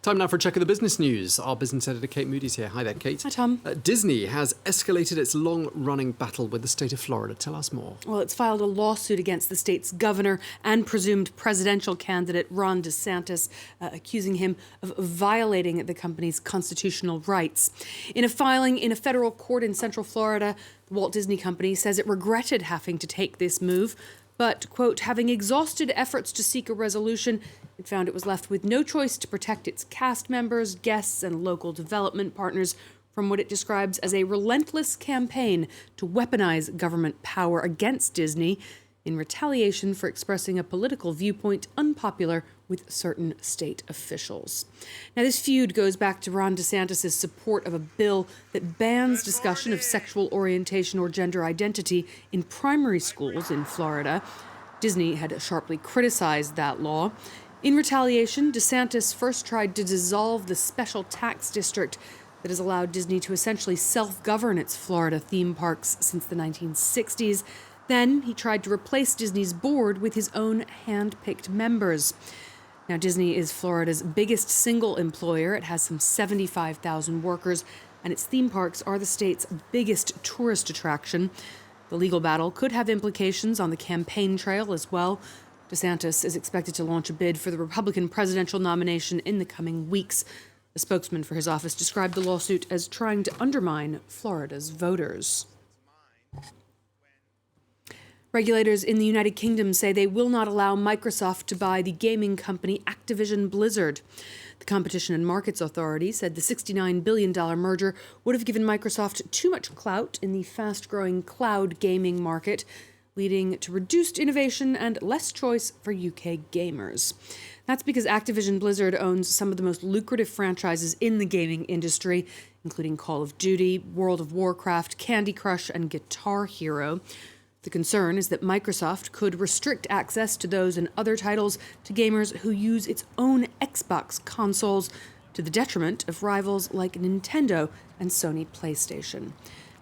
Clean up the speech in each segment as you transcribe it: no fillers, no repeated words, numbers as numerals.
Time now for a check of the business news. Our business editor, Kate Moody's here. Hi there, Kate. Hi, Tom. Disney has escalated its long-running battle with the state of Florida. Tell us more. Well, it's filed a lawsuit against the state's governor and presumed presidential candidate, Ron DeSantis, accusing him of violating the company's constitutional rights. In a filing in a federal court in Central Florida, the Walt Disney Company says it regretted having to take this move, but, quote, having exhausted efforts to seek a resolution, it found it was left with no choice to protect its cast members, guests, and local development partners from what it describes as a relentless campaign to weaponize government power against Disney in retaliation for expressing a political viewpoint unpopular with certain state officials. Now, this feud goes back to Ron DeSantis' support of a bill that bans discussion of sexual orientation or gender identity in primary schools in Florida. Disney had sharply criticized that law. In retaliation, DeSantis first tried to dissolve the special tax district that has allowed Disney to essentially self-govern its Florida theme parks since the 1960s. Then he tried to replace Disney's board with his own hand-picked members. Now, Disney is Florida's biggest single employer. It has some 75,000 workers, and its theme parks are the state's biggest tourist attraction. The legal battle could have implications on the campaign trail as well. DeSantis is expected to launch a bid for the Republican presidential nomination in the coming weeks. A spokesman for his office described the lawsuit as trying to undermine Florida's voters. Regulators in the United Kingdom say they will not allow Microsoft to buy the gaming company Activision Blizzard. The Competition and Markets Authority said the $69 billion merger would have given Microsoft too much clout in the fast-growing cloud gaming market, leading to reduced innovation and less choice for UK gamers. That's because Activision Blizzard owns some of the most lucrative franchises in the gaming industry, including Call of Duty, World of Warcraft, Candy Crush, and Guitar Hero. The concern is that Microsoft could restrict access to those and other titles to gamers who use its own Xbox consoles, to the detriment of rivals like Nintendo and Sony PlayStation.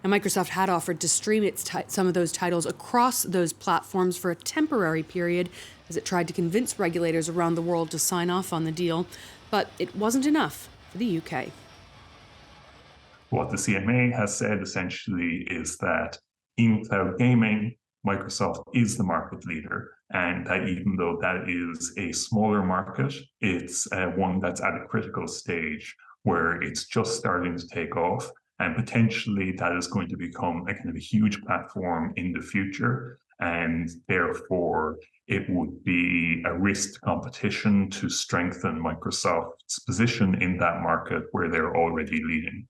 Now, Microsoft had offered to stream some of those titles across those platforms for a temporary period as it tried to convince regulators around the world to sign off on the deal, but it wasn't enough for the UK. What the CMA has said essentially is that in cloud gaming, Microsoft is the market leader, and that even though that is a smaller market, it's one that's at a critical stage where it's just starting to take off, and potentially that is going to become a kind of a huge platform in the future, and therefore it would be a risk competition to strengthen Microsoft's position in that market where they're already leading.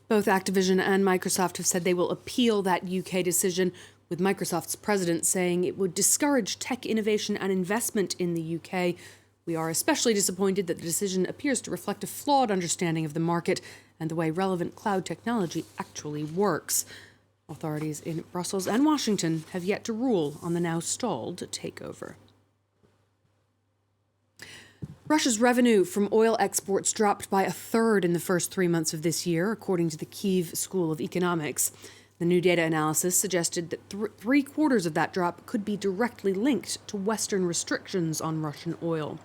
Both Activision and Microsoft have said they will appeal that UK decision, with Microsoft's president saying it would discourage tech innovation and investment in the UK. We are especially disappointed that the decision appears to reflect a flawed understanding of the market and the way relevant cloud technology actually works. Authorities in Brussels and Washington have yet to rule on the now stalled takeover. Russia's revenue from oil exports dropped by a third in the first 3 months of this year, according to the Kyiv School of Economics. The new data analysis suggested that three-quarters of that drop could be directly linked to Western restrictions on Russian oil.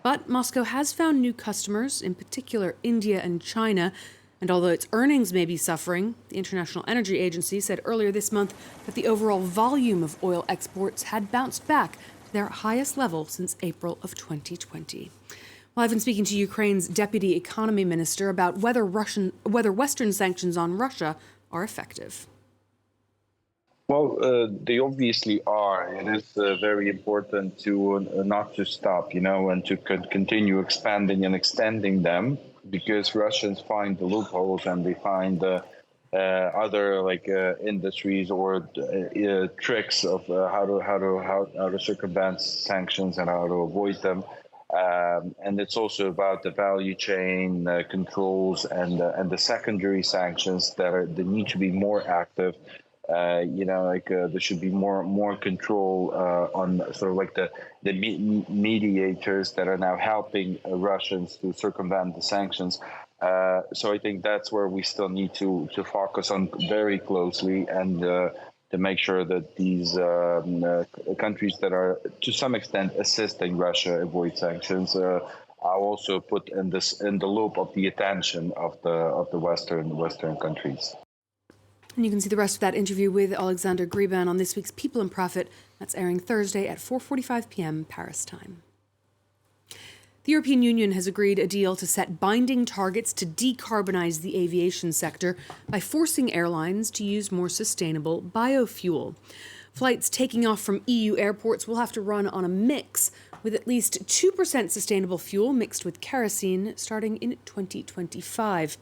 But Moscow has found new customers, in particular India and China, and although its earnings may be suffering, the International Energy Agency said earlier this month that the overall volume of oil exports had bounced back to their highest level since April of 2020. Well, I've been speaking to Ukraine's Deputy Economy Minister about whether Western sanctions on Russia are effective. Well, they obviously are. It is very important to not to stop, and to continue expanding and extending them, because Russians find the loopholes and they find other industries or tricks of how to circumvent sanctions and how to avoid them. And it's also about the value chain controls and the secondary sanctions that need to be more active. There should be more control on sort of like the mediators that are now helping Russians to circumvent the sanctions. So I think that's where we still need to focus on very closely and to make sure that these countries that are to some extent assisting Russia avoid sanctions are also put in the loop of the attention of the Western countries. And you can see the rest of that interview with Alexander Griban on this week's People and Profit. That's airing Thursday at 4:45 p.m. Paris time. The European Union has agreed a deal to set binding targets to decarbonize the aviation sector by forcing airlines to use more sustainable biofuel. Flights taking off from EU airports will have to run on a mix with at least 2% sustainable fuel mixed with kerosene starting in 2025.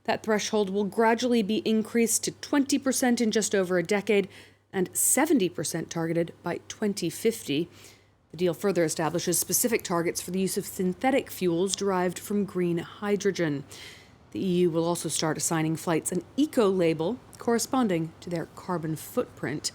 That threshold will gradually be increased to 20% in just over a decade and 70% targeted by 2050. The deal further establishes specific targets for the use of synthetic fuels derived from green hydrogen. The EU will also start assigning flights an eco-label corresponding to their carbon footprint.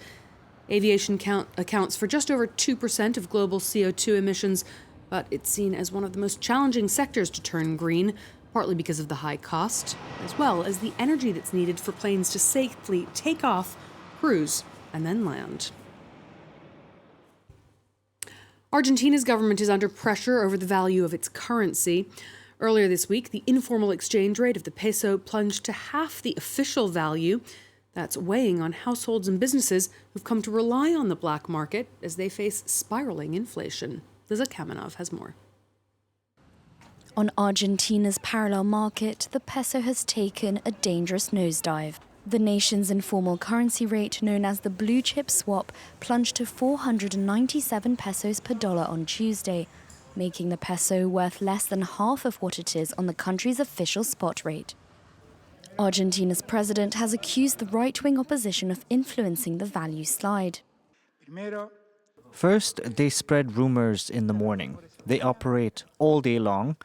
Aviation accounts for just over 2% of global CO2 emissions, but it's seen as one of the most challenging sectors to turn green, partly because of the high cost, as well as the energy that's needed for planes to safely take off, cruise, and then land. Argentina's government is under pressure over the value of its currency. Earlier this week, the informal exchange rate of the peso plunged to half the official value. That's weighing on households and businesses who've come to rely on the black market as they face spiraling inflation. Liza Kamenov has more. On Argentina's parallel market, the peso has taken a dangerous nosedive. The nation's informal currency rate, known as the blue chip swap, plunged to 497 pesos per dollar on Tuesday, making the peso worth less than half of what it is on the country's official spot rate. Argentina's president has accused the right-wing opposition of influencing the value slide. First, they spread rumors in the morning. They operate all day long,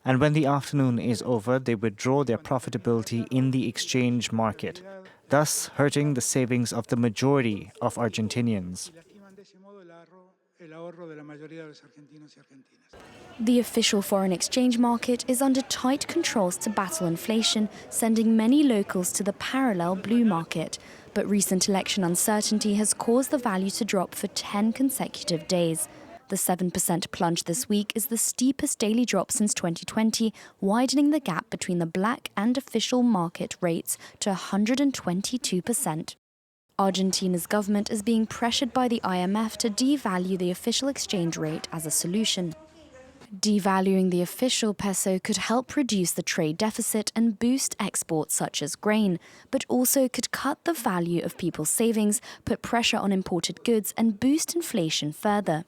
and when the afternoon is over, they withdraw their profitability in the exchange market, thus hurting the savings of the majority of Argentinians. The official foreign exchange market is under tight controls to battle inflation, sending many locals to the parallel blue market. But recent election uncertainty has caused the value to drop for 10 consecutive days. The 7% plunge this week is the steepest daily drop since 2020, widening the gap between the black and official market rates to 122%. Argentina's government is being pressured by the IMF to devalue the official exchange rate as a solution. Devaluing the official peso could help reduce the trade deficit and boost exports such as grain, but also could cut the value of people's savings, put pressure on imported goods, and boost inflation further.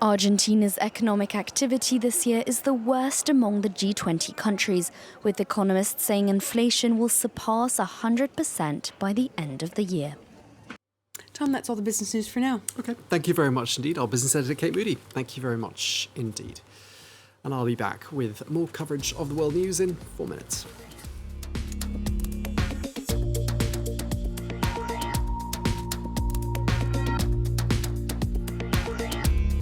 Argentina's economic activity this year is the worst among the G20 countries, with economists saying inflation will surpass 100% by the end of the year. Tom, that's all the business news for now. Okay, thank you very much indeed. Our business editor, Kate Moody. Thank you very much indeed. And I'll be back with more coverage of the world news in 4 minutes.